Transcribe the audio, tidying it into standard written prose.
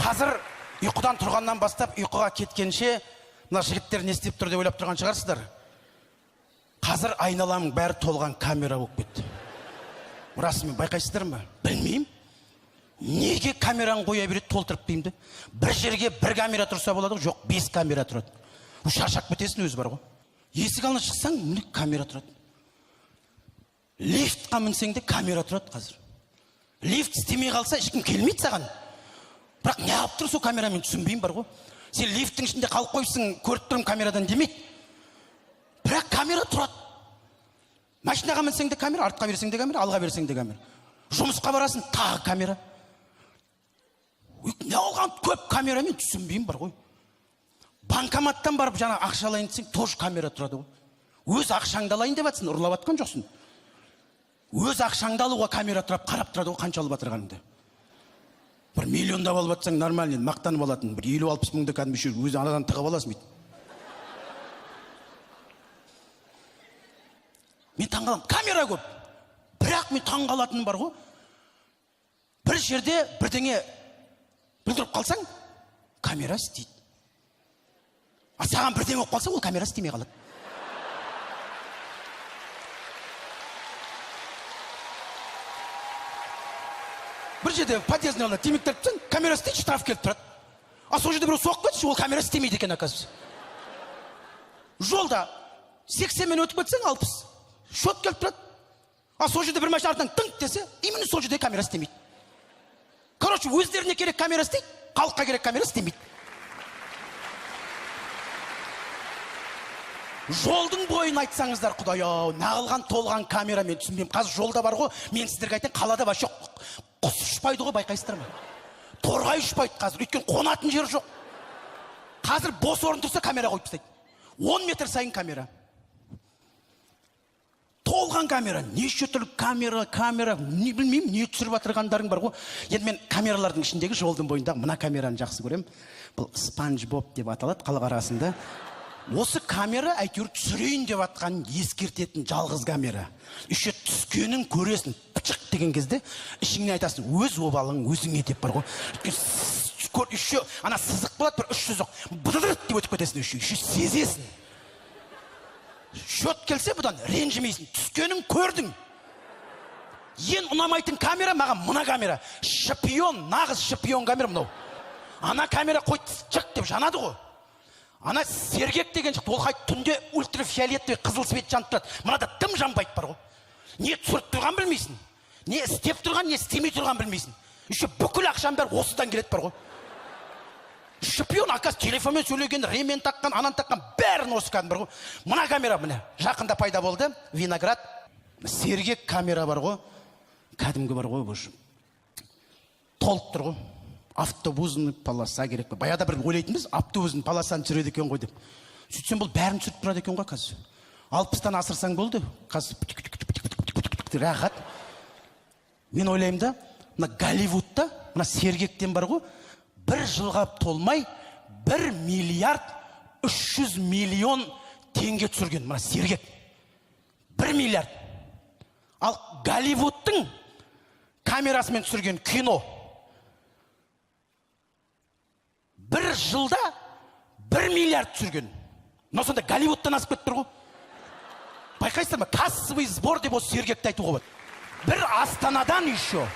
қазір ұйқыдан тұрғаннан бастап ұйқыға кеткенше мына жігіттер не істеп тұр деп ойлап тұрған шығарсыздар. Қазір айналамың бәрі толған камера болып кетті. Расымен байқайсыздар ма? Білмеймін. Неге камераны қоя береді, толтырып деймді. Бір жерге бір камера тұрса болады, жоқ 5 камера тұрады. Шаршап кетесің өзі бар ғой. Есік алдына шықсаң, міне камера тұрады. Лифтқа мінсең де камера тұрады қазір. Лифт істемей қалса ешкім келмейді саған. Бірақ не алып тұр сол камерамен түсінбеймін бар ғой. Сен лифттің ішінде қалып қойсың, көріп тұрмын камерадан демейді. Бірақ камера тұрады. Машинаға мінсең де камера, артқа берсең де камера, алға берсең де камера. Жұмысқа барасың, тағы камера. Не olған көп камерамен түсінбеймін бар ғой. Банкоматтан барып жаңа ақша алайын десең, тоже камера тұрады ғой. Өз ақшаңды алайын деп жатсың, ұрлап атқан жоқсың. Өз ақшаңды алуға камера тұрап, қарап тұрады ғой, қанша алып атырғаныңды. Бір миллиондап алып атсаң нормально, мақтанып алатын. Бір 50-60 мыңды кәдімгі өзі анадан тығып аласың дейді. Мен таңғаламын, камера көп. Бірақ мен таңғалатыным бар ғой. Бір жерде бірдеңе білдіріп қалсаң, камера істейді. А саған бірдеңе болып қалса, ол камера істемей қалады. Бір жерде подъездный алда темекі тартып тұрсаң, камера істейді, штраф келіп тұрады. А сол жерде біреу соғып кетсе, ол камера істемейді екен, оказывается. Жолда 80-мен өтіп кетсең, 60. Шот келіп тұрады. А сол жерде бір машина артынан тыңқ десе, именно сол жерде камера істемейді. Короче, өздеріне керек камера істейді, халыққа керек камера істемейді. Жолдың бойын айтсаңыздар, Құдай-ау, нағылған толған камера, мен түсінбеймін. Қазір жолда бар ғой, мен сіздерге айтайын, қалада бар жоқ. Құс ұшпайды ғой, байқайсыздар ма? Торғай ұшпайды қазір, өйткені қонатын жер жоқ. Қазір бос орын тұрса камера қойып тастайды. 10 метр сайын камера. Толған камера, неше түрлі камера, не білмеймін, не түсіріп атырғандарың бар ғой. Енді мен камералардың ішіндегі жолдың бойындағы мына камераны жақсы көремін. Бұл Спанч Боб деп аталады халық арасында. Осы камера әйтеуір түсірейін деп атқан ескертетін жалғыз камера. Үші түскенін көресің, пычық деген кезде ішіңнен айтасың, өз обалың өзіңе деп бар ғой. Үші ана сызық болады, бір үш сызық бұдырып деп өтіп кетесің, үші сезесің. Шот келсе бұдан ренжімейсің, түскенін көрдің. Ең ұнамайтын камера маған мына камера. Шпион, нағыз шпион камера мынау. Ана камера қойды, шық деп жанады ғой. Ана сергек деген шықты, ол қайт түнде ультрафиолетті қызыл свет жанып тұрады. Мынада дым жанбайды бар ғой. Не түсіріп тұрған білмейсің. Не істеп тұрған, не істемей тұрған білмейсің. Үші бүкіл ақшам бәрі осыдан келеді бар ғой. Шпион, аказ телефонмен сөйлеген, ремен таққан, анан таққан, бәрін осыған бар ғой. Мына камера міне, жақында пайда болды, Виноград. Сергек камера бар ғой, кәдімгі бар ғой, бұл. Толып тұр ғой. Автобусный полоса керек. Баяда бір ойлайтынбыз, автобусный полосаны түсіреді екен ғой деп. Сөйтсем бұл бәрін түсіріп тұрады екен ғой қазір. 60-тан асырсаң болды, қазір рахат. Мен ойлаймын да, мына Голливудта, мына сергектен бар ғой, бір жылға толмай 1 миллиард 300 миллион теңге түсірген, мына сергек. 1 миллиард. Ал Голливудтың камерасымен түсірген кино бір жылда 1 миллиард түсірген. Но сонда Голливудтан асып кетіп тұр ғой. Байқайсыздар ма? Кассовый сбор деп осы сергекті айтуға болады. Бір Астанадан еще